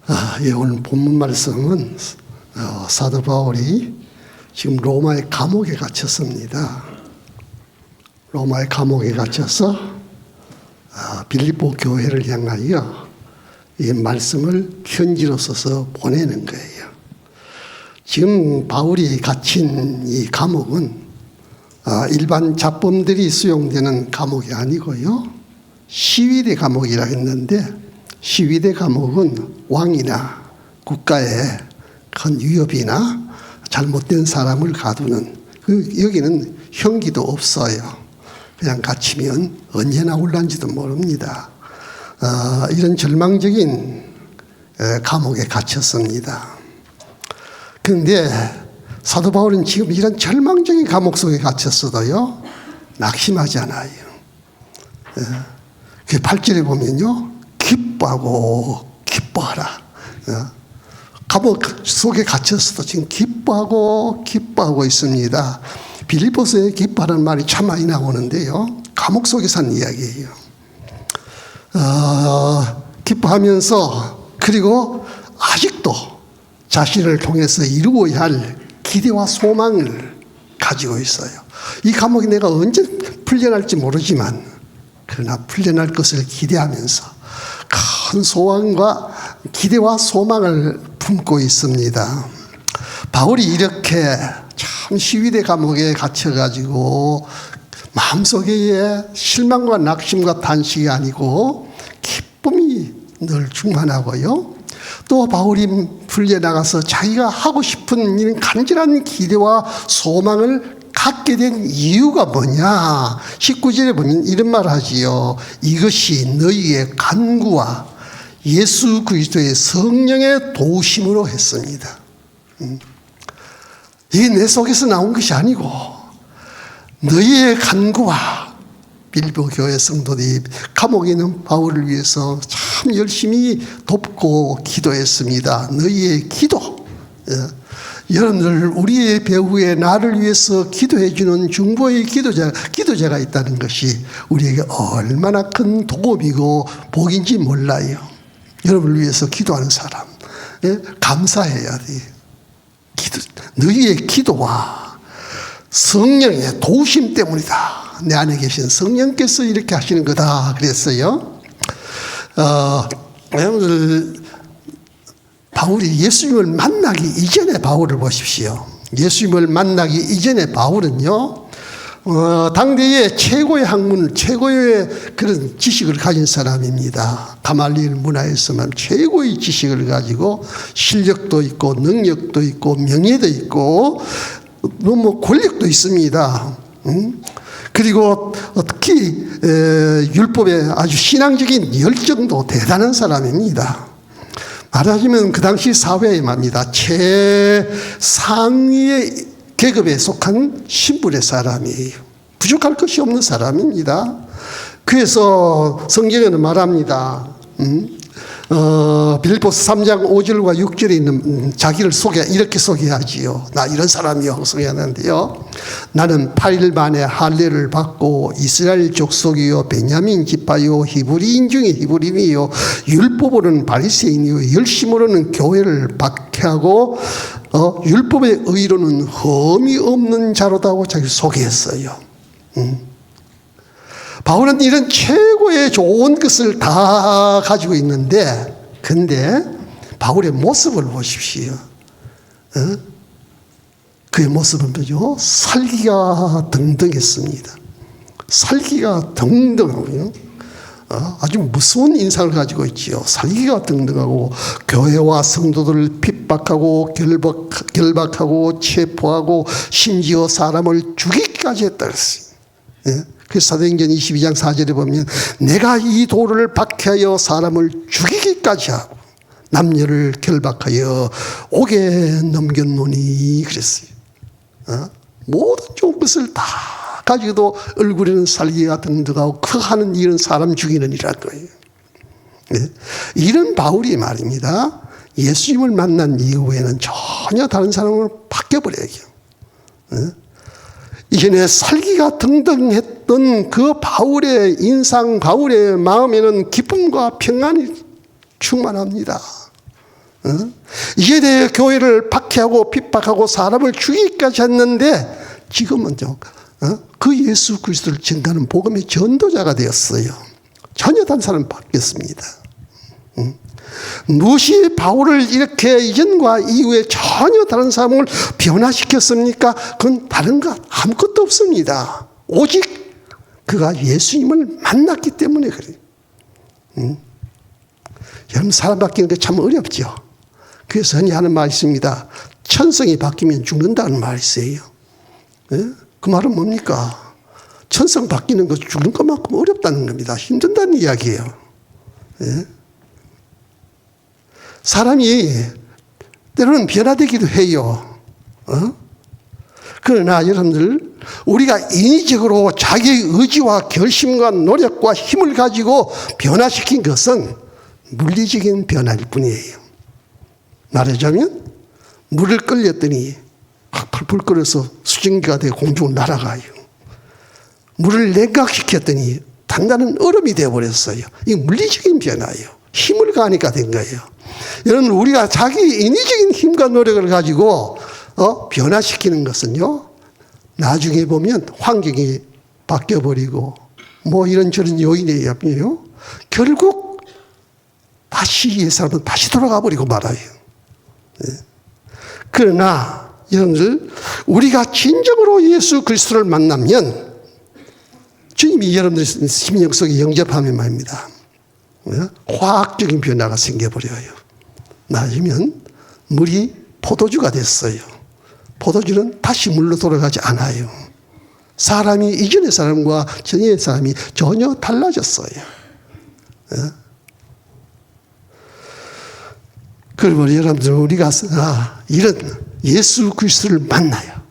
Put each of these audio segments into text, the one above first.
오늘 본문 말씀은 사도 바울이 지금 로마의 감옥에 갇혔습니다. 로마의 감옥에 갇혀서 빌립보 교회를 향하여 이 말씀을 편지로 써서 보내는 거예요. 지금 바울이 갇힌 이 감옥은 일반 잡범들이 수용되는 감옥이 아니고요, 시위대 감옥이라 했는데, 시위대 감옥은 왕이나 국가에 큰 위협이나 잘못된 사람을 가두는, 여기는 형기도 없어요. 그냥 갇히면 언제 나올란지도 모릅니다. 이런 절망적인 감옥에 갇혔습니다. 그런데 사도 바울은 지금 이런 절망적인 감옥 속에 갇혔어도요, 낙심하지 않아요. 8절에 보면요, 기뻐하고 기뻐하라. 감옥 속에 갇혔어도 지금 기뻐하고 있습니다. 빌립보서에 기뻐하라는 말이 참 많이 나오는데요, 감옥 속에서 하는 이야기예요. 기뻐하면서, 그리고 아직도 자신을 통해서 이루어야 할 기대와 소망을 가지고 있어요. 이 감옥이 내가 언제 풀려날지 모르지만, 그러나 풀려날 것을 기대하면서 큰 소원과 기대와 소망을 품고 있습니다. 바울이 이렇게 참 시위대 감옥에 갇혀가지고 마음속에 실망과 낙심과 탄식이 아니고 기쁨이 늘 충만하고요, 또 바울이 풀려나가서 자기가 하고 싶은 이런 간절한 기대와 소망을 갖게 된 이유가 뭐냐? 19절에 보면 이런 말 하지요. 이것이 너희의 간구와 예수 그리스도의 성령의 도우심으로 했습니다. 이게 내 속에서 나온 것이 아니고 너희의 간구와, 빌립보 교회 성도들이 감옥에 있는 바울을 위해서 참 열심히 돕고 기도했습니다. 너희의 기도. 여러분들, 우리의 배후에 나를 위해서 기도해 주는 중보의 기도자가 있다는 것이 우리에게 얼마나 큰 도움이고 복인지 몰라요. 여러분을 위해서 기도하는 사람, 감사해야 돼. 너희의 기도와 성령의 도우심 때문이다. 내 안에 계신 성령께서 이렇게 하시는 거다 그랬어요. 여러분들, 바울이 예수님을 만나기 이전에 바울을 보십시오. 예수님을 만나기 이전에 바울은요, 당대의 최고의 학문, 최고의 그런 지식을 가진 사람입니다. 가말리엘 문화에서만 최고의 지식을 가지고 실력도 있고 능력도 있고 명예도 있고 너무 권력도 있습니다. 그리고 특히 율법에 아주 신앙적인 열정도 대단한 사람입니다. 말하자면 그 당시 사회에 말입니다, 최상위의 계급에 속한 신분의 사람이에요. 부족할 것이 없는 사람입니다. 그래서 성경에는 말합니다. 빌립보서 3장 5절과 6절에 있는 자기를 이렇게 소개하지요. 나 이런 사람이요 소개하는데요, 나는 8일 만에 할례를 받고 이스라엘 족속이요 베냐민 지파요 히브리인 중에 히브리인이요 율법으로는 바리새인이요 열심으로는 교회를 박해하고 율법의 의로는 흠이 없는 자로다고 자기 소개했어요. 바울은 이런 최고의 좋은 것을 다 가지고 있는데, 근데 바울의 모습을 보십시오. 그의 모습은 뭐죠? 살기가 등등했습니다. 살기가 등등하고요, 아주 무서운 인상을 가지고 있지요. 살기가 등등하고 교회와 성도들을 핍박하고 결박하고 체포하고 심지어 사람을 죽이기까지 했다 그랬어요. 그래서 사도행전 22장 4절에 보면 내가 이 도를 박해하여 사람을 죽이기까지 하고 남녀를 결박하여 옥에 넘겼노니 그랬어요. 모든 좋은 것을 다 가지고도 얼굴에는 살기가 등등하고 그 하는 일은 사람 죽이는 일이라는 거예요. 이런 바울이 말입니다, 예수님을 만난 이후에는 전혀 다른 사람으로 바뀌어버려요. 이전에 살기가 등등했던 그 바울의 인상, 바울의 마음에는 기쁨과 평안이 충만합니다. 이에 대해 교회를 박해하고 핍박하고 사람을 죽이기까지 했는데 지금은요, 그 예수 그리스도를 전가하는 복음의 전도자가 되었어요. 전혀 다른 사람이 바뀌었습니다. 무엇이 바울을 이렇게 이전과 이후에 전혀 다른 사람을 변화시켰습니까? 그건 다른 것 아무것도 없습니다. 오직 그가 예수님을 만났기 때문에 그래요. 여러분, 사람 바뀌는 게 참 어렵죠. 그래서 흔히 하는 말이 있습니다. 천성이 바뀌면 죽는다는 말이 있어요. 그 말은 뭡니까? 천성 바뀌는 것, 죽는 것만큼 어렵다는 겁니다. 힘든다는 이야기예요. 사람이 때로는 변화되기도 해요. 그러나 여러분들, 우리가 인위적으로 자기의 의지와 결심과 노력과 힘을 가지고 변화시킨 것은 물리적인 변화일 뿐이에요. 말하자면 물을 끓였더니 풀풀 끓여서 수증기가 되어 공중을 날아가요. 물을 냉각시켰더니 단단한 얼음이 되어버렸어요. 이게 물리적인 변화예요. 힘을 가하니까 된 거예요. 여러분, 우리가 자기 인위적인 힘과 노력을 가지고 변화시키는 것은요, 나중에 보면 환경이 바뀌어버리고 뭐 이런저런 요인에 의하면요, 결국 다시 옛사람은 다시 돌아가 버리고 말아요. 그러나 여러분들, 우리가 진정으로 예수 그리스도를 만나면 주님이 여러분들 심령 속에 영접하면 말입니다, 화학적인 변화가 생겨버려요. 나중에는 물이 포도주가 됐어요. 포도주는 다시 물로 돌아가지 않아요. 사람이 이전의 사람과 전의 사람이 전혀 달라졌어요. 그러면 여러분들, 우리가 이런 예수 그리스도를 만나요.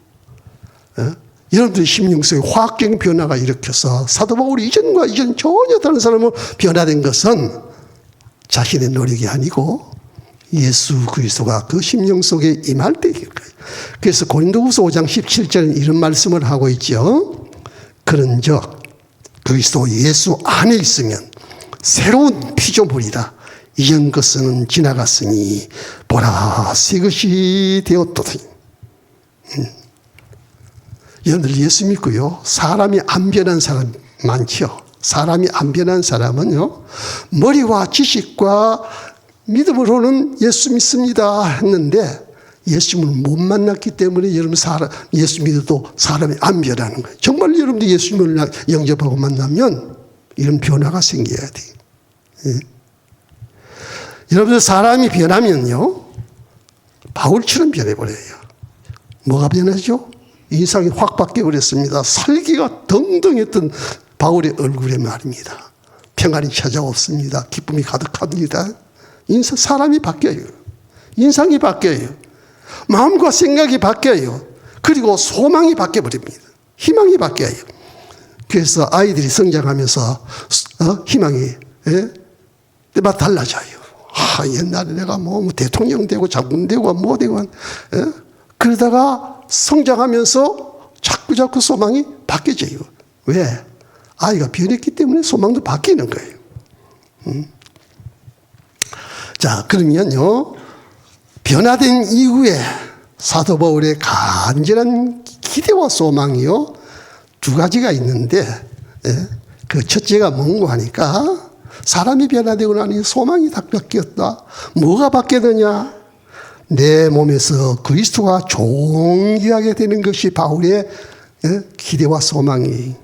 여러분들 심령 속에 화학적인 변화가 일으켜서 사도 바울이 이전 전혀 다른 사람으로 변화된 것은 자신의 노력이 아니고 예수 그리스도가 그 심령 속에 임할 때일 거예요. 그래서 고린도후서 5장 17절은 이런 말씀을 하고 있죠. 그런즉 그리스도 예수 안에 있으면 새로운 피조물이라. 이전 것은 지나갔으니 보라 새 것이 되었도다. 여러분들, 예수 믿고요, 사람이 안 변한 사람 많죠. 사람이 안 변한 사람은요, 머리와 지식과 믿음으로는 예수 믿습니다 했는데 예수님을 못 만났기 때문에 여러분, 예수 믿어도 사람이 안 변하는 거예요. 정말 여러분들 예수님을 영접하고 만나면 이런 변화가 생겨야 돼요. 여러분들, 사람이 변하면요, 바울처럼 변해버려요. 뭐가 변하죠? 인상이 확 바뀌어버렸습니다. 살기가 덩덩했던 바울의 얼굴에 말입니다. 평안이 찾아옵습니다. 기쁨이 가득합니다. 사람이 바뀌어요. 인상이 바뀌어요. 마음과 생각이 바뀌어요. 그리고 소망이 바뀌어버립니다. 희망이 바뀌어요. 그래서 아이들이 성장하면서 희망이 때마다 달라져요. 옛날에 내가 뭐 대통령 되고 장군 되고 뭐 되고 그러다가 성장하면서 자꾸 소망이 바뀌어져요. 왜? 아이가 변했기 때문에 소망도 바뀌는 거예요. 자, 그러면요, 변화된 이후에 사도 바울의 간절한 기대와 소망이요, 두 가지가 있는데, 그 첫째가 뭔고 하니까, 사람이 변화되고 나니 소망이 다 바뀌었다. 뭐가 바뀌었느냐? 내 몸에서 그리스도가 존귀하게 되는 것이 바울의 기대와 소망이.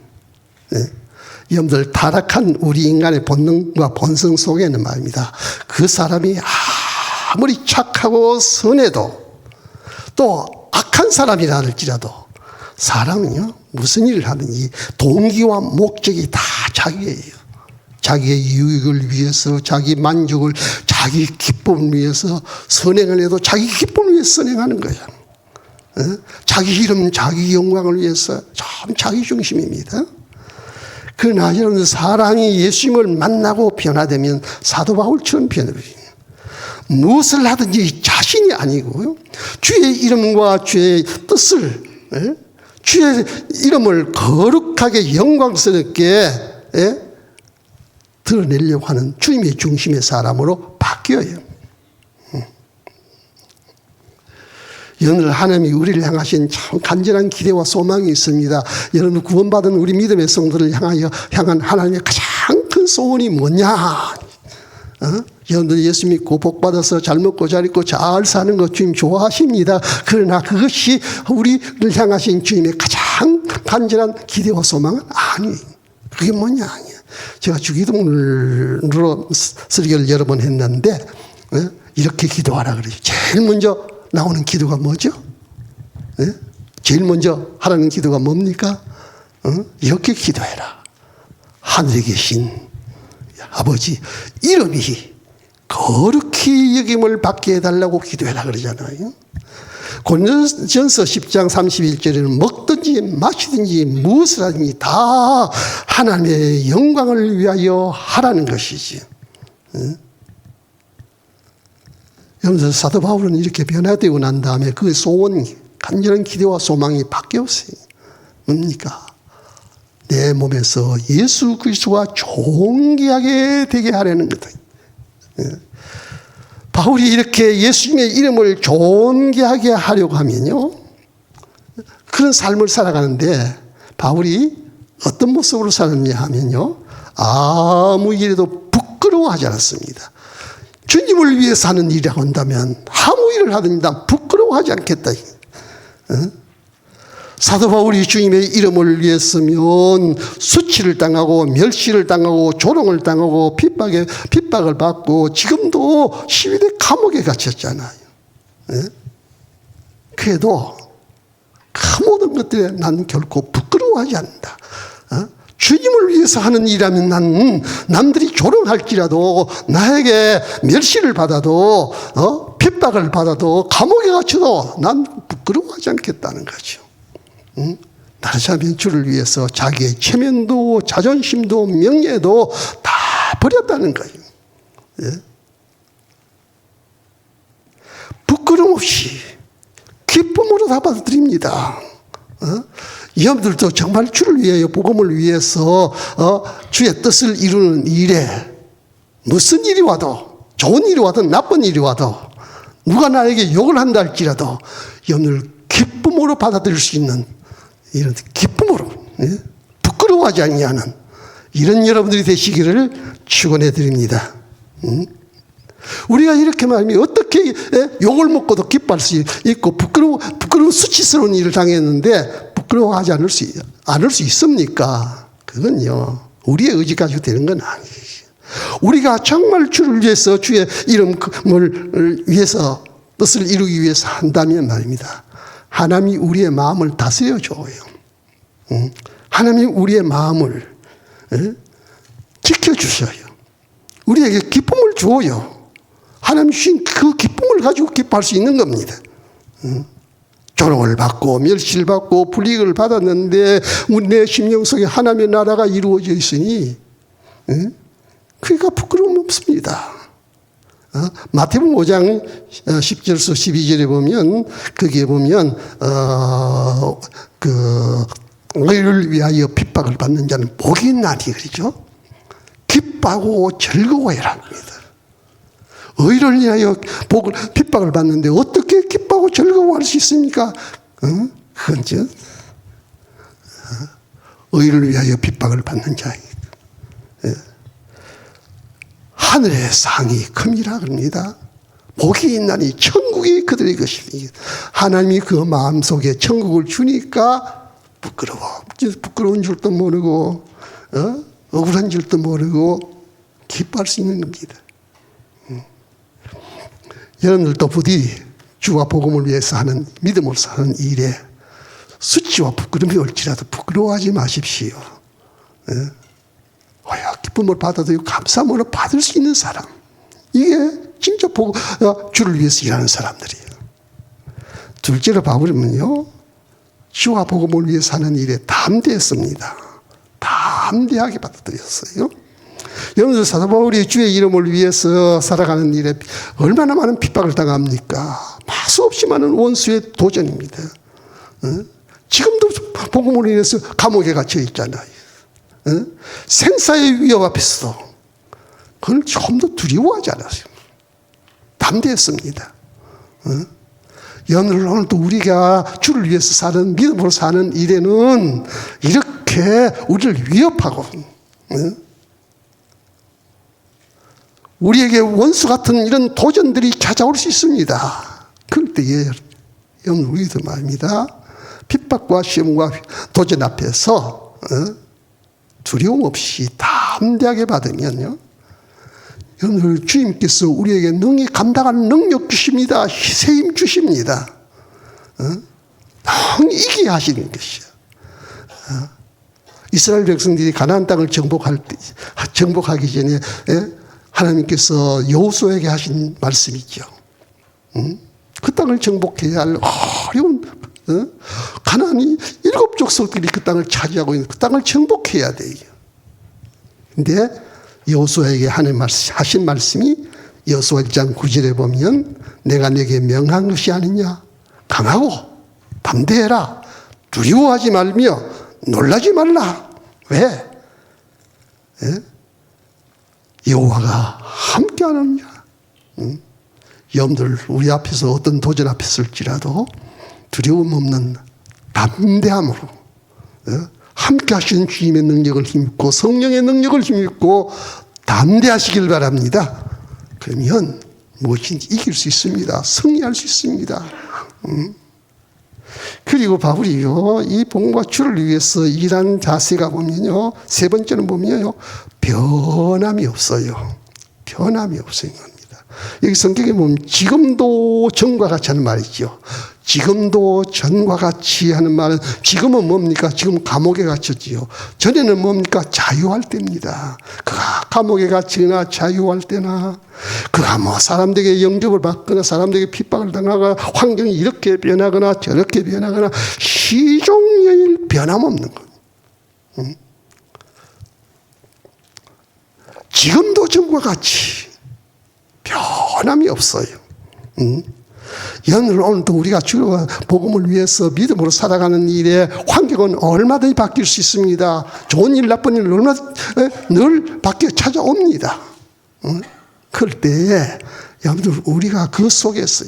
여러분들, 타락한 우리 인간의 본능과 본성 속에는 말입니다, 그 사람이 아무리 착하고 선해도 또 악한 사람이라 할지라도 사람은요, 무슨 일을 하든지 동기와 목적이 다 자기예요. 자기의 유익을 위해서, 자기 만족을, 자기 기쁨을 위해서 선행을 해도 자기 기쁨을 위해서 선행하는 거야. 자기 이름, 자기 영광을 위해서 참 자기 중심입니다. 그러나 여러분, 사람이 예수님을 만나고 변화되면 사도 바울처럼 변해버립니다. 무엇을 하든지 자신이 아니고요, 주의 이름과 주의 뜻을, 주의 이름을 거룩하게 영광스럽게 드러내려고 하는 주님의 중심의 사람으로 바뀌어요. 여러분 하나님이 우리를 향하신 참 간절한 기대와 소망이 있습니다. 여러분 구원받은 우리 믿음의 성도를 향한 하나님의 가장 큰 소원이 뭐냐? 여러분들 예수 믿고 복 받아서 잘 먹고 잘 입고 잘 사는 것 주님 좋아하십니다. 그러나 그것이 우리를 향하신 주님의 가장 간절한 기대와 소망은 아니에요. 그게 뭐냐? 제가 주기도문으로 설교를 여러 번 했는데 이렇게 기도하라 그래요. 제일 먼저 나오는 기도가 뭐죠? 제일 먼저 하라는 기도가 뭡니까? 이렇게 기도해라. 하늘에 계신 아버지 이름이 거룩히 여김을 받게 해달라고 기도해라 그러잖아요. 고린도전서 10장 31절에는 먹든지 마시든지 무엇을 하든지 다 하나님의 영광을 위하여 하라는 것이지. 여러분 사도 바울은 이렇게 변화되고 난 다음에 그 소원, 간절한 기대와 소망이 바뀌었어요. 뭡니까? 내 몸에서 예수 그리스도가 존귀하게 되게 하려는 거다. 바울이 이렇게 예수님의 이름을 존귀하게 하려고 하면요, 그런 삶을 살아가는데 바울이 어떤 모습으로 살았냐 하면요, 아무 일에도 부끄러워하지 않았습니다. 주님을 위해서 하는 일이라고 한다면 아무 일을 하든지 난 부끄러워하지 않겠다. 사도 바울이 주님의 이름을 위해서면 수치를 당하고 멸시를 당하고 조롱을 당하고 핍박을 받고 지금도 시위대 감옥에 갇혔잖아요. 그래도 그 모든 것들에 나는 결코 부끄러워하지 않는다. 주님을 위해서 하는 일이라면 난 남들이 조롱할지라도 나에게 멸시를 받아도 핍박을 받아도 감옥에 갇혀도 난 부끄러워하지 않겠다는 거죠. 나르샤면 주를 위해서 자기의 체면도 자존심도 명예도 다 버렸다는 거예요. 부끄럼 없이 기쁨으로 다 받아들입니다. 여러분들도 정말 주를 위하여 복음을 위해서 주의 뜻을 이루는 일에 무슨 일이 와도 좋은 일이 와도 나쁜 일이 와도 누가 나에게 욕을 한다 할지라도 여러분들 기쁨으로 받아들일 수 있는 이런 기쁨으로 부끄러워하지 아니하는 이런 여러분들이 되시기를 축원해 드립니다. 우리가 이렇게 말하면 어떻게 욕을 먹고도 기뻐할 수 있고 부끄러운 수치스러운 일을 당했는데 부끄러워하지 않을 수 있습니까? 그건요 우리의 의지 가지고 되는 건 아니에요. 우리가 정말 주를 위해서 주의 이름을 위해서 뜻을 이루기 위해서 한다면 말입니다. 하나님이 우리의 마음을 다스려 줘요. 하나님이 우리의 마음을 지켜주셔요. 우리에게 기쁨을 줘요. 하나님 주신 그 기쁨을 가지고 기뻐할 수 있는 겁니다. 조롱을 받고 멸시를 받고 불이익을 받았는데 우리 내 심령 속에 하나님의 나라가 이루어져 있으니 그러니까 부끄러움 없습니다. 마태복음 5장 10절에서 12절에 보면 거기에 보면 의를 위하여 핍박을 받는 자는 복이 있나니 그러죠. 기뻐하고 즐거워해라 합니다. 의를 위하여 핍박을 받는데 어떻게 기뻐하고 즐거워할 수 있습니까? 그건 의를 위하여 핍박을 받는 자입니다. 하늘의 상이 큼이라 합니다. 복이 있나니 천국이 그들의 것입니다. 하나님이 그 마음속에 천국을 주니까 부끄러운 줄도 모르고 억울한 줄도 모르고 기뻐할 수 있는 겁니다. 여러분들도 부디 주와 복음을 위해서 하는 믿음으로서 하는 일에 수치와 부끄러움이 올지라도 부끄러워하지 마십시오. 기쁨을 받아들이고 감사함으로 받을 수 있는 사람, 이게 진짜 주를 위해서 일하는 사람들이에요. 둘째로 바울은요 주와 복음을 위해서 하는 일에 담대했습니다. 담대하게 받아들였어요. 여러분들 사도 바울이 주의 이름을 위해서 살아가는 일에 얼마나 많은 핍박을 당합니까? 마수 없이 많은 원수의 도전입니다. 지금도 복음을 위해서 감옥에 갇혀 있잖아요. 생사의 위협 앞에서도 그걸 좀 더 두려워하지 않았어요. 담대했습니다. 여러분들 오늘도 우리가 주를 위해서 사는 믿음으로 사는 일에는 이렇게 우리를 위협하고 우리에게 원수 같은 이런 도전들이 찾아올 수 있습니다. 그럴 때에 여러분 우리도 말입니다. 핍박과 시험과 도전 앞에서 두려움 없이 담대하게 받으면요. 여러분들 주님께서 우리에게 능히 감당하는 능력 주십니다. 세임 주십니다. 능히 이기게 하시는 것이요. 이스라엘 백성들이 가나안 땅을 정복하기 전에 하나님께서 여호수아에게 하신 말씀이죠. 그 땅을 정복해야 할 어려운 가나안이 7 족속들이 그 땅을 차지하고 있는 그 땅을 정복해야 돼요. 근데 여호수아에게 하신 말씀이 여호수아 1장 9절에 보면 내가 내게 명한 것이 아니냐. 강하고 담대해라. 두려워하지 말며 놀라지 말라. 왜? 여호와가 함께하느냐. 여러분들 우리 앞에서 어떤 도전 앞에 설지라도 두려움 없는 담대함으로 함께 하시는 주님의 능력을 힘입고 성령의 능력을 힘입고 담대하시길 바랍니다. 그러면 무엇인지 이길 수 있습니다. 승리할 수 있습니다. 그리고 바울이요, 이 복음과 주를 위해서 일하는 자세가 보면요, 세 번째는 보면요, 변함이 없어요. 변함이 없어요. 여기 성경에 보면 지금도 전과 같이 하는 말이죠. 지금도 전과 같이 하는 말은 지금은 뭡니까? 지금 감옥에 갇혔지요. 전에는 뭡니까? 자유할 때입니다. 그가 감옥에 갇히거나 자유할 때나 그가 뭐 사람들에게 영접을 받거나 사람들에게 핍박을 당하거나 환경이 이렇게 변하거나 저렇게 변하거나 시종일 변함없는 것. 지금도 전과 같이 변함이 없어요. 여러분 오늘도 우리가 주의 복음을 위해서 믿음으로 살아가는 일에 환경은 얼마든지 바뀔 수 있습니다. 좋은 일 나쁜 일 늘 바뀌어 찾아옵니다. 그럴 때에 여러분들 우리가 그 속에서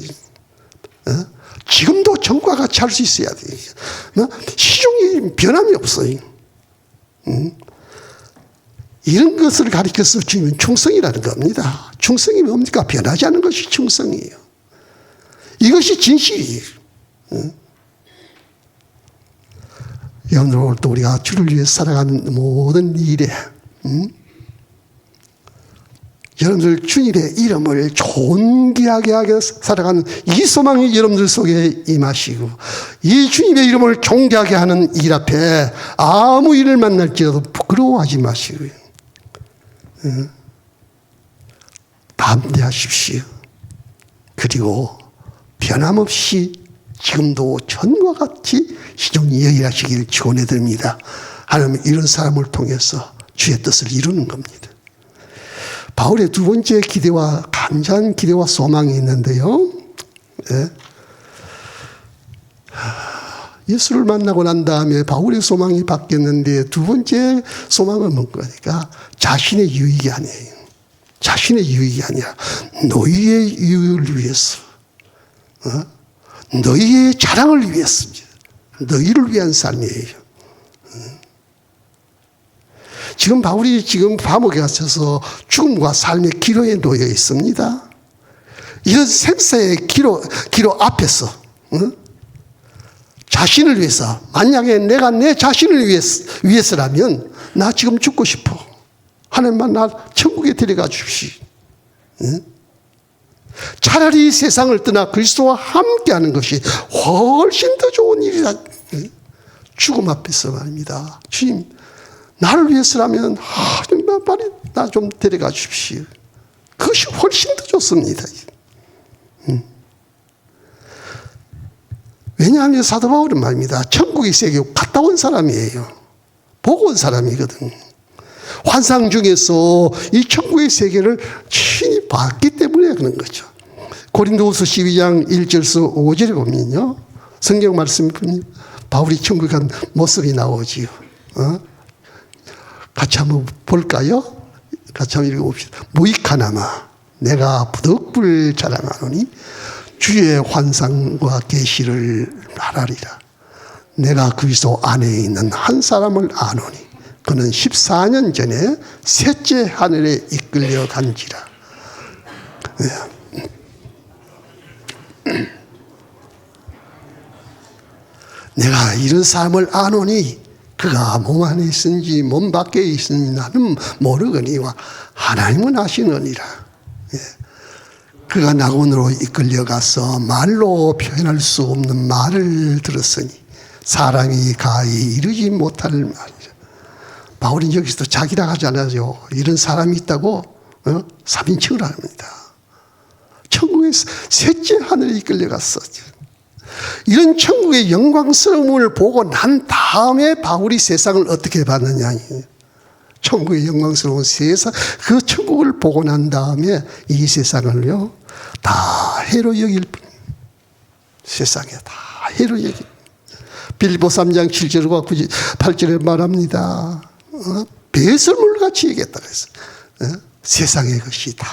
지금도 전과 같이 할 수 있어야 돼요. 시종이 변함이 없어요. 이런 것을 가리켜서 주님은 충성이라는 겁니다. 충성이 뭡니까? 변하지 않는 것이 충성이에요. 이것이 진실이에요. 여러분들 오늘 또 우리가 주를 위해 살아가는 모든 일에 여러분들 주님의 이름을 존귀하게 하게 살아가는 이 소망이 여러분들 속에 임하시고 이 주님의 이름을 존귀하게 하는 일 앞에 아무 일을 만날지라도 부끄러워하지 마시고요. 담대하십시오. 그리고 변함없이 지금도 전과 같이 시종이 여기하시기를 축원해드립니다. 하나님은 이런 사람을 통해서 주의 뜻을 이루는 겁니다. 바울의 두 번째 기대와 간절한 기대와 소망이 있는데요. 예수를 만나고 난 다음에 바울의 소망이 바뀌었는데 두 번째 소망은 뭔가 자신의 유익이 아니에요. 자신의 유익이 아니라 너희의 유익을 위해서 너희의 자랑을 위해서입니다. 너희를 위한 삶이에요. 지금 바울이 지금 감옥에 갇혀서 죽음과 삶의 기로에 놓여 있습니다. 이런 생사의 기로 앞에서 자신을 위해서 만약에 내가 내 자신을 위해서라면 나 지금 죽고 싶어. 하나님만 나 천국에 데려가 주십시오. 차라리 세상을 떠나 그리스도와 함께하는 것이 훨씬 더 좋은 일이다. 죽음 앞에서 말입니다. 주님, 나를 위해서라면 하나님 빨리 나 좀 데려가 주십시오. 그것이 훨씬 더 좋습니다. 왜냐하면 사도 바울은 말입니다. 천국의 세계 갔다 온 사람이에요. 보고 온 사람이거든. 환상 중에서 이 천국의 세계를 친히 봤기 때문에 그런 거죠. 고린도후서 12장 1절에서 5절에 보면요. 성경 말씀이 바울이 천국에 간 모습이 나오지요. 같이 한번 볼까요? 같이 한번 읽어봅시다. 무익하나마 내가 부득불 자랑하노니 주의 환상과 계시를 말하리라. 내가 그리스도 안에 있는 한 사람을 아노니 그는 14년 전에 셋째 하늘에 이끌려 간지라. 내가 이런 사람을 아노니 그가 몸 안에 있는지 몸 밖에 있는지 나는 모르거니와 하나님은 아시느니라. 그가 낙원으로 이끌려가서 말로 표현할 수 없는 말을 들었으니 사람이 가히 이르지 못할 말이라. 바울은 여기서 자기라 하지 않아요. 이런 사람이 있다고 3인칭을 합니다. 천국에서 셋째 하늘에 이끌려갔어. 이런 천국의 영광스러움을 보고 난 다음에 바울이 세상을 어떻게 봤느냐. 천국의 영광스러운 세상, 그 천국을 보고 난 다음에 이 세상을요, 다 해로 여길 뿐. 세상에 다 해로 여길. 빌보 3장 7절과 8절에 말합니다. 배설물같이 여겼다 그랬어. 세상의 것이 다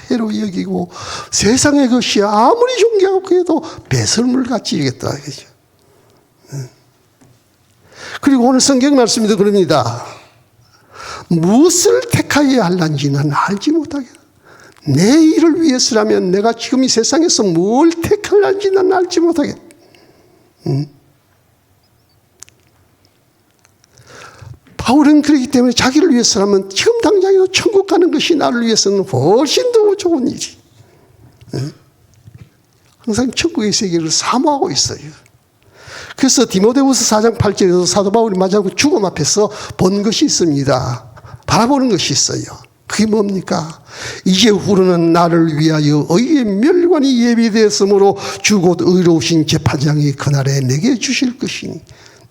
해로 여기고 세상의 것이 아무리 존경하고 해도 배설물같이 여겼다 그러죠. 그리고 오늘 성경 말씀에도 그럽니다. 무엇을 택하여야 할는지 난 알지 못하겠다. 내 일을 위해서라면 내가 지금 이 세상에서 뭘 택할는지 난 알지 못하겠다. 바울은 그렇기 때문에 자기를 위해서라면 지금 당장에도 천국 가는 것이 나를 위해서는 훨씬 더 좋은 일이. 항상 천국의 세계를 사모하고 있어요. 그래서 디모데후서 4장 8절에서 사도 바울이 마지막 죽음 앞에서 본 것이 있습니다. 바라보는 것이 있어요. 그게 뭡니까? 이제 후로는 나를 위하여 의의 멸관이 예비되었으므로 주 곧 의로우신 재판장이 그날에 내게 주실 것이니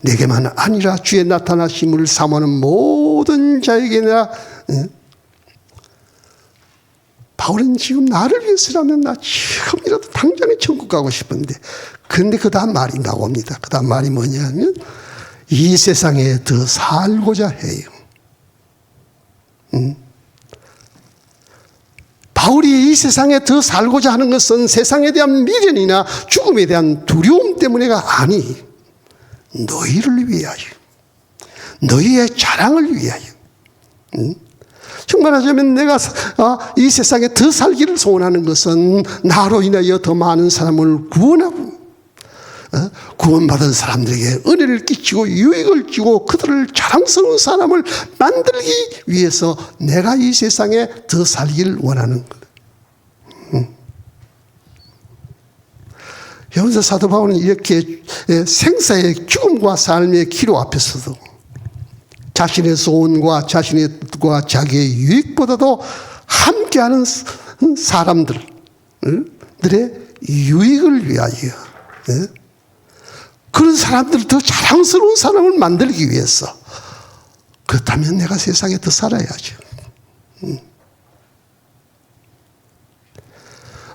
내게만 아니라 주의 나타나심을 사모하는 모든 자에게나. 바울은 지금 나를 위해서라면 나 지금이라도 당장에 천국 가고 싶은데, 그런데 그 다음 말이 나옵니다. 그 다음 말이 뭐냐면 이 세상에 더 살고자 해요. 바울이 이 세상에 더 살고자 하는 것은 세상에 대한 미련이나 죽음에 대한 두려움 때문에가 아니, 너희를 위하여, 너희의 자랑을 위하여. 정말 하자면 내가 이 세상에 더 살기를 소원하는 것은 나로 인하여 더 많은 사람을 구원하고 구원받은 사람들에게 은혜를 끼치고 유익을 주고 그들을 자랑스러운 사람을 만들기 위해서 내가 이 세상에 더 살기를 원하는 것. 여기서 사도 바울은 이렇게 생사의 죽음과 삶의 기로 앞에서도 자신의 소원과 자신의 뜻과 자기의 유익보다도 함께하는 사람들의 유익을 위하여, 그런 사람들을 더 자랑스러운 사람을 만들기 위해서, 그렇다면 내가 세상에 더 살아야죠.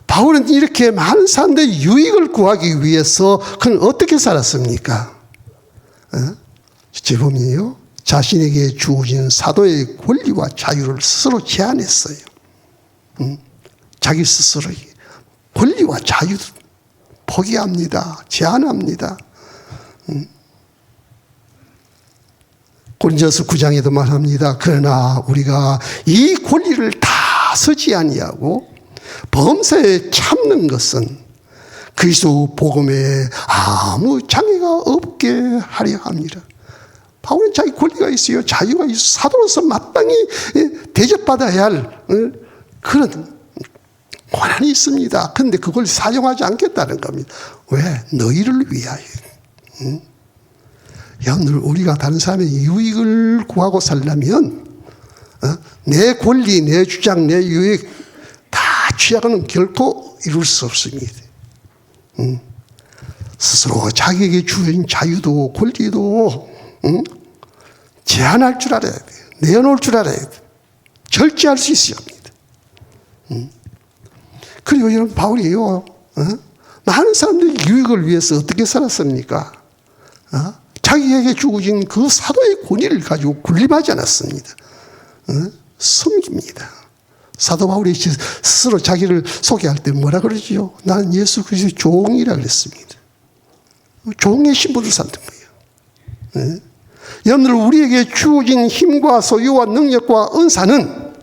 바울은 이렇게 많은 사람들의 유익을 구하기 위해서 그는 어떻게 살았습니까? 제범이요, 자신에게 주어진 사도의 권리와 자유를 스스로 제한했어요. 자기 스스로의 권리와 자유를 포기합니다. 제한합니다. 고린도서 9장에도 말합니다. 그러나 우리가 이 권리를 다 쓰지 아니하고 범사에 참는 것은 그리스도 복음에 아무 장애가 없게 하려 합니다. 바울은 자기 권리가 있어요. 자유가 있어요. 사도로서 마땅히 대접받아야 할 그런 권한이 있습니다. 그런데 그걸 사용하지 않겠다는 겁니다. 왜? 너희를 위하여. 오늘 우리가 다른 사람의 유익을 구하고 살려면 내 권리, 내 주장, 내 유익 다 취하고는 결코 이룰 수 없습니다. 스스로 자기에게 주어진 자유도 권리도 제한할 줄 알아야 돼요. 내어놓을 줄 알아야 돼요. 절제할 수 있어야 합니다. 그리고 여러분, 바울이요, 많은 사람들의 유익을 위해서 어떻게 살았습니까? 자기에게 주어진 그 사도의 권위를 가지고 군림하지 않았습니다. 섬깁니다. 사도 바울이 스스로 자기를 소개할 때 뭐라 그러지요? 나는 예수 그리스도의 종이라 그랬습니다. 종의 신분을 산는 거예요. 네? 여러분들, 우리에게 주어진 힘과 소유와 능력과 은사는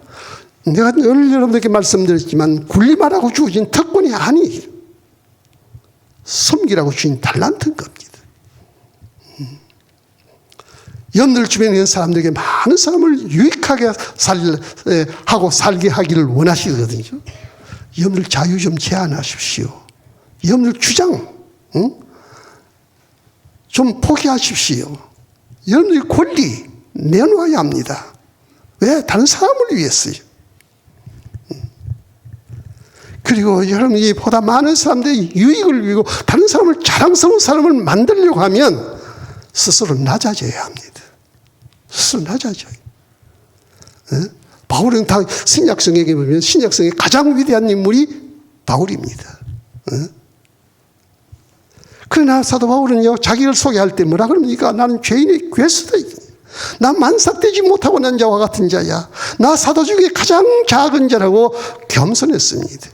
내가 늘 여러분들에게 말씀드렸지만 군림하라고 주어진 특권이 아니에요. 섬기라고 주신 달란트인 겁니다. 여러분들 주변에 있는 사람들에게 많은 사람을 유익하게 하고 살게 하기를 원하시거든요. 여러분들 자유 좀 제한하십시오. 여러분들 주장 좀 포기하십시오. 여러분들 권리 내놓아야 합니다. 왜? 다른 사람을 위해서요. 그리고 여러분이 보다 많은 사람들의 유익을 위하고 다른 사람을 자랑스러운 사람을 만들려고 하면 스스로 낮아져야 합니다. 스스로 낮아져요. 바울은 다 신약성에 보면 신약성의 가장 위대한 인물이 바울입니다. 그러나 사도 바울은요, 자기를 소개할 때 뭐라 그럽니까? 나는 죄인의 괴수다. 나 만삭되지 못하고 난 자와 같은 자야. 나 사도 중에 가장 작은 자라고 겸손했습니다.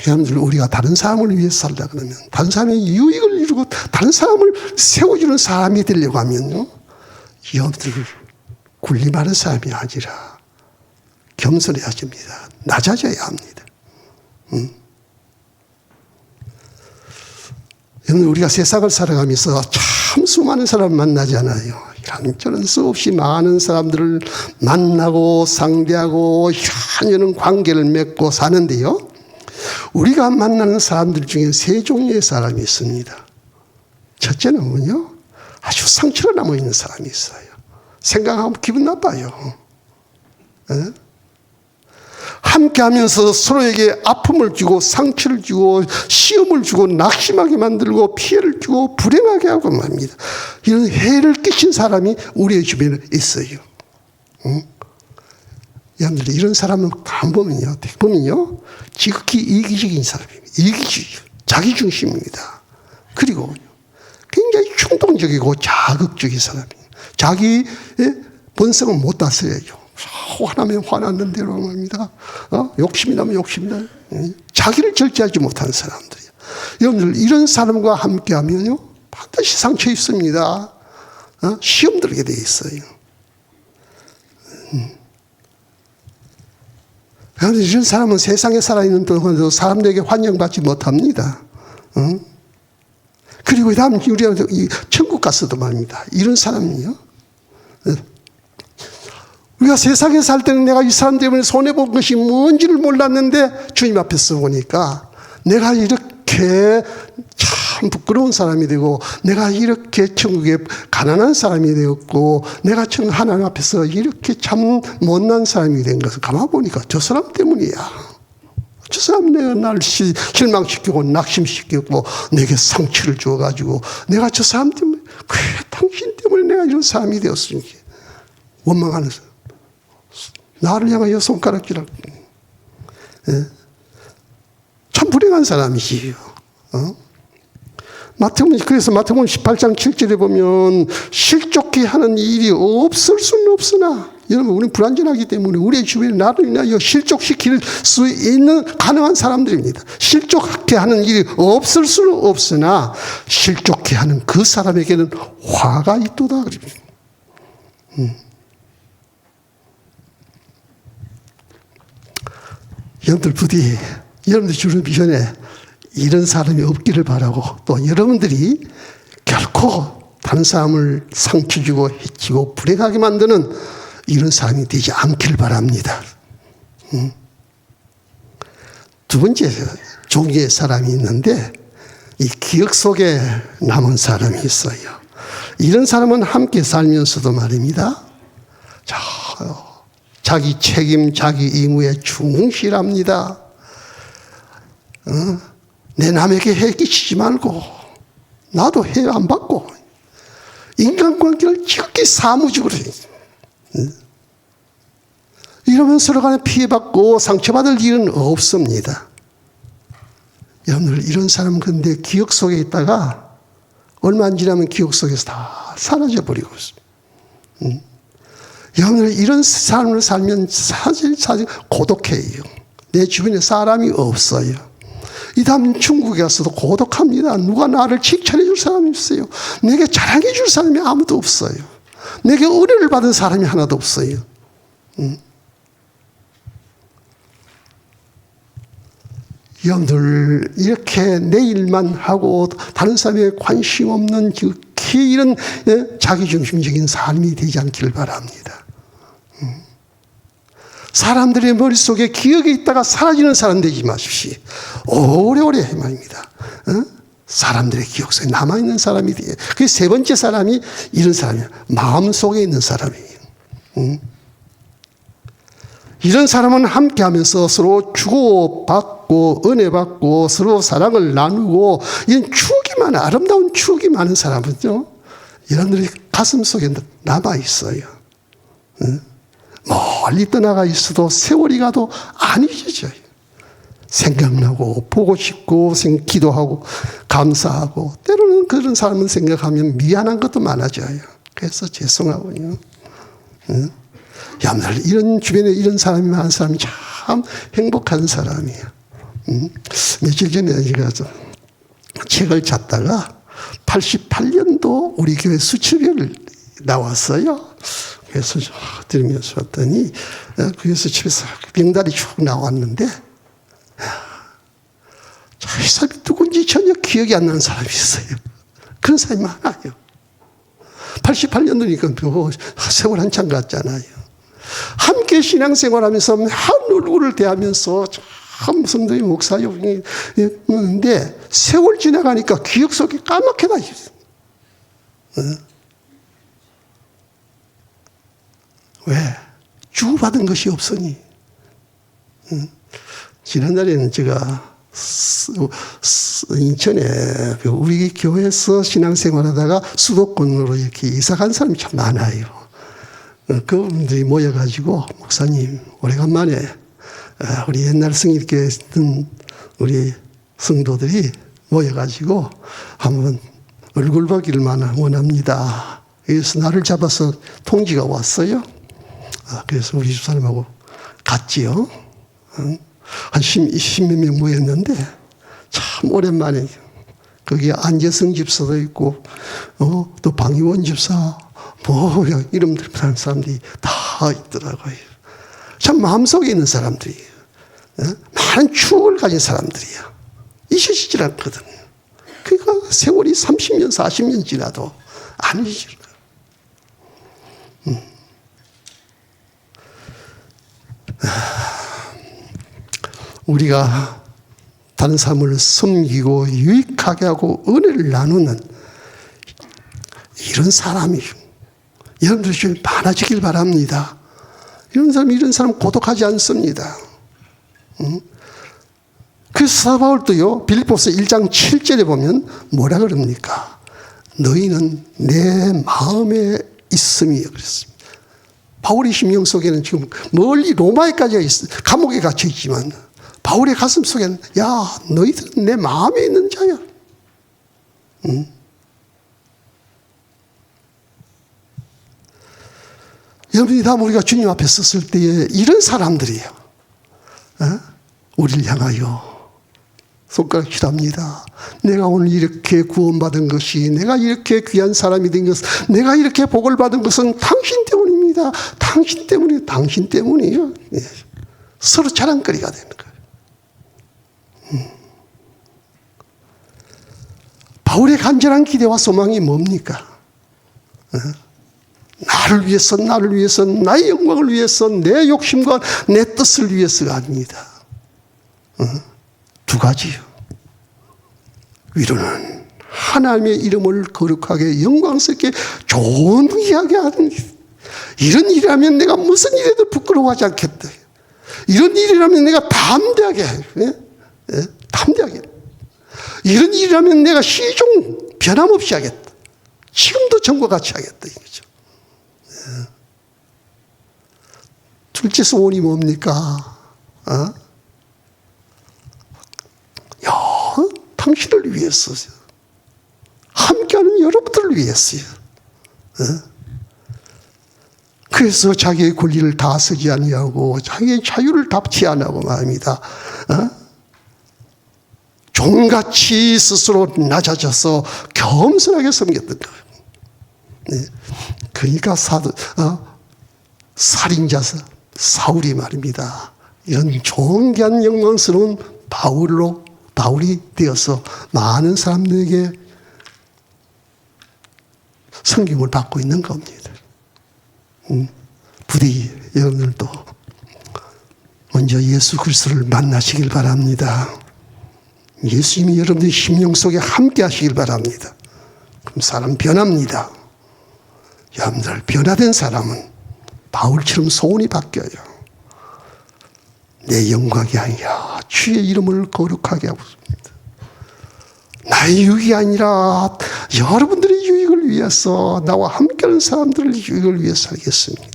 여러분들, 우리가 다른 사람을 위해서 살다 그러면, 다른 사람의 유익을 이루고 다른 사람을 세워주는 사람이 되려고 하면요, 여러분들 군림하는 사람이 아니라 겸손해야 합니다. 낮아져야 합니다. 여러분, 우리가 세상을 살아가면서 참 수많은 사람을 만나잖아요. 이런저런 수없이 많은 사람들을 만나고 상대하고 이런저런 관계를 맺고 사는데요, 우리가 만나는 사람들 중에 세 종류의 사람이 있습니다. 첫째는 뭐요? 아주 상처로 남아있는 사람이 있어요. 생각하면 기분 나빠요. 함께 하면서 서로에게 아픔을 주고 상처를 주고 시험을 주고 낙심하게 만들고 피해를 주고 불행하게 하고 말입니다. 이런 해를 끼친 사람이 우리의 주변에 있어요. 여러분들, 이런 사람은 보면요, 보면요, 지극히 이기적인 사람입니다. 이기주의, 자기중심입니다. 그리고 굉장히 충동적이고 자극적인 사람입니다. 자기의 본성은 못 다스려요. 화나면 화났는 대로 말입니다. 욕심이 나면 욕심이 나요. 자기를 절제하지 못하는 사람들이에요. 여러분들, 이런 사람과 함께 하면요, 반드시 상처 입습니다. 시험 들게 돼 있어요. 이런 사람은 세상에 살아있는 동안도 사람들에게 환영받지 못합니다. 그리고 다음 우리가 천국 가서도 말입니다. 이런 사람은요, 우리가 세상에 살 때는 내가 이 사람 때문에 손해본 것이 뭔지를 몰랐는데 주님 앞에서 보니까 내가 이렇게 참 부끄러운 사람이 되고, 내가 이렇게 천국에 가난한 사람이 되었고, 내가 하나님 앞에서 이렇게 참 못난 사람이 된 것을 가만 보니까 저 사람 때문이야. 저 사람 내가 날 실망시키고 낙심시키고 내게 상처를 주어가지고 내가 저 사람 때문에, 왜 당신 때문에 내가 이런 사람이 되었으니 원망하는 사람, 나를 향하여 손가락질하고, 참 불행한 사람이지요. 그래서 마태복음 18장 7절에 보면 실족해 하는 일이 없을 수는 없으나, 여러분, 우리는 불완전하기 때문에 우리의 주변에 나를 인하여 실족시킬 수 있는 가능한 사람들입니다. 실족해 하는 일이 없을 수는 없으나 실족해 하는 그 사람에게는 화가 있도다. 여러분들, 부디 여러분들 주변에 이런 사람이 없기를 바라고, 또 여러분들이 결코 다른 사람을 상처 주고 해치고 불행하게 만드는 이런 사람이 되지 않기를 바랍니다. 두 번째 종류의 사람이 있는데, 이 기억 속에 남은 사람이 있어요. 이런 사람은 함께 살면서도 말입니다, 자기 책임, 자기 의무에 충실합니다. 내 남에게 해 끼치지 말고 나도 해 안 받고 인간관계를 지극히 사무적으로 해요. 이러면 서로 간에 피해받고 상처받을 일은 없습니다. 여러분들, 이런 사람은 그런데 기억 속에 있다가 얼마 안 지나면 기억 속에서 다 사라져버리고 있습니다. 여러분들 이런 삶을 살면 사실 고독해요. 내 주변에 사람이 없어요. 이 다음 중국에 가서도 고독합니다. 누가 나를 칭찬해 줄 사람이 없어요. 내게 자랑해 줄 사람이 아무도 없어요. 내게 의뢰를 받은 사람이 하나도 없어요. 여러분들 이렇게 내 일만 하고 다른 사람에 관심 없는 이런 자기중심적인 삶이 되지 않기를 바랍니다. 사람들의 머릿속에 기억이 있다가 사라지는 사람 되지 마십시오. 오래오래 말입니다. 사람들의 기억 속에 남아있는 사람이 돼요. 그 세 번째 사람이 이런 사람이에요. 마음속에 있는 사람이에요. 이런 사람은 함께하면서 서로 주고받고 은혜받고 서로 사랑을 나누고 이런 추억이 많아, 아름다운 추억이 많은 사람은요, 여러분들이 가슴 속에 남아있어요. 멀리 떠나가 있어도 세월이 가도 안 잊어져요. 생각나고 보고 싶고 기도하고 감사하고 때로는 그런 사람을 생각하면 미안한 것도 많아져요. 그래서 죄송하고요. 여러분들 이런 주변에 이런 사람이 많은 사람이 참 행복한 사람이에요. 며칠 전에 제가 책을 찾다가 88년도 우리 교회 수첩을 나왔어요. 그래서 들으면서 왔더니 그래서 집에서 명단이 쭉 나왔는데 이 사람이 누군지 전혀 기억이 안 나는 사람이 있어요. 그런 사람이 많아요. 88년도니까 세월 한참 갔잖아요. 함께 신앙생활하면서 한 얼굴을 대하면서 참 성도의 목사였는데 세월 지나가니까 기억 속에 까맣게 다 있어요. 왜? 주고받은 것이 없으니. 지난달에는 제가 인천에 우리 교회에서 신앙생활하다가 수도권으로 이렇게 이사 간 사람이 참 많아요. 그분들이 모여가지고 목사님 오래간만에 우리 옛날 성일교회 있던 우리 성도들이 모여가지고 한번 얼굴 보기를 원합니다. 그래서 나를 잡아서 통지가 왔어요. 그래서 우리 집사람하고 갔지요. 한 10몇 명 모였는데 참 오랜만에 거기에 안재성 집사도 있고 또 방희원 집사 뭐 이름 들은 사람들이 다 있더라고요. 참 마음속에 있는 사람들이에요. 많은 추억을 가진 사람들이야. 잊혀지질 않거든요. 그러니까 세월이 30년 40년 지나도 안 잊을 거예요. 우리가 다른 사람을 섬기고 유익하게 하고 은혜를 나누는 이런 사람이 여러분들 좀 많아지길 바랍니다. 이런 사람 고독하지 않습니다. 그래서 사도 바울도요, 빌립보서 1장 7절에 보면 뭐라 그럽니까? 너희는 내 마음에 있음이요 그랬습니다. 바울의 심령 속에는 지금 멀리 로마에까지 감옥에 갇혀 있지만 바울의 가슴 속에는 야 너희들은 내 마음에 있는 자야. 여러분이 다 우리가 주님 앞에 섰을 때에 이런 사람들이에요. 우리를 향하여 손가락질합니다. 내가 오늘 이렇게 구원받은 것이, 내가 이렇게 귀한 사람이 된 것은, 내가 이렇게 복을 받은 것은 당신 때문입니다. 당신 때문이에요. 당신 때문이에요. 서로 자랑거리가 되는 거예요. 바울의 간절한 기대와 소망이 뭡니까? 나를 위해서, 나의 영광을 위해서, 내 욕심과 내 뜻을 위해서가 아닙니다. 두 가지요. 위로는 하나님의 이름을 거룩하게 영광스럽게 존귀하게 하는 일. 이런 일이라면 내가 무슨 일에도 부끄러워하지 않겠다. 이런 일이라면 내가 담대하게 담대하게. 이런 일이라면 내가 시종 변함없이 하겠다. 지금도 전과 같이 하겠다 이거죠. 둘째 소원이 뭡니까? 당신을 위해서요. 함께하는 여러분들을 위해서요. 그래서 자기의 권리를 다 쓰지 아니하고 자기의 자유를 답치 아니하고 말입니다. 종같이 스스로 낮아져서 겸손하게 섬겼던 거예요. 네. 그러니까 살인자 사울이 말입니다. 이런 존귀한 영광스러운 바울이 되어서 많은 사람들에게 섬김을 받고 있는 겁니다. 부디 여러분들도 먼저 예수 그리스도를 만나시길 바랍니다. 예수님이 여러분들의 심령 속에 함께 하시길 바랍니다. 그럼 사람 변합니다. 여러분들 변화된 사람은 바울처럼 소원이 바뀌어요. 내 영광이 아니라 주의 이름을 거룩하게 하고 있습니다. 나의 유익이 아니라 여러분들의 유익을 위해서, 나와 함께하는 사람들의 유익을 위해서 살겠습니다.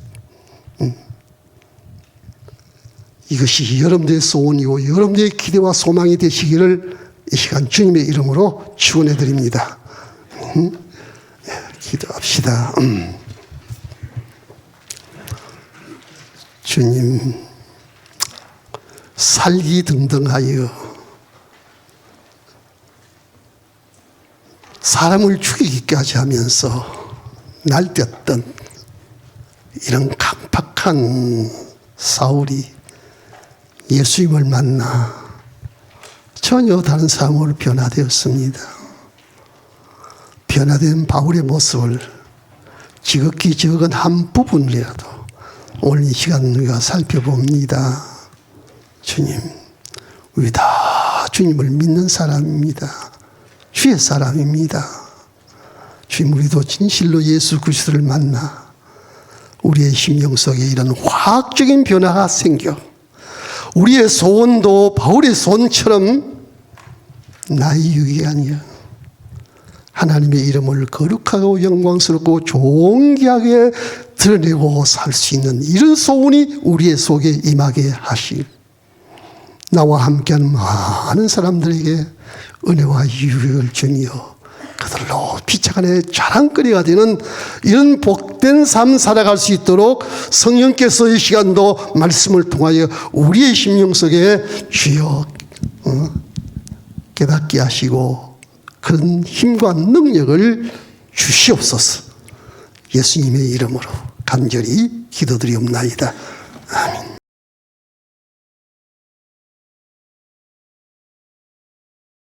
이것이 여러분들의 소원이고 여러분들의 기대와 소망이 되시기를 이 시간 주님의 이름으로 축원해 드립니다. 기도합시다. 주님, 살기 등등하여 사람을 죽이기까지 하면서 날뛰었던 이런 강팍한 사울이 예수님을 만나 전혀 다른 사람으로 변화되었습니다. 변화된 바울의 모습을 지극히 적은 한 부분이라도 오늘 이 시간 우리가 살펴봅니다. 주님, 우리 다 주님을 믿는 사람입니다. 주의 사람입니다. 주님, 우리도 진실로 예수 그리스도를 만나 우리의 심령 속에 이런 화학적인 변화가 생겨 우리의 소원도 바울의 소원처럼 나의 유익이 아니야, 하나님의 이름을 거룩하고 영광스럽고 존귀하게 드러내고 살 수 있는 이런 소원이 우리의 속에 임하게 하시길, 나와 함께하는 많은 사람들에게 은혜와 유익을 주며 그들로 피차간에 자랑거리가 되는 이런 복된 삶 살아갈 수 있도록 성령께서 이 시간도 말씀을 통하여 우리의 심령 속에 주여 깨닫게 하시고 그런 힘과 능력을 주시옵소서. 예수님의 이름으로 간절히 기도드리옵나이다. 아멘.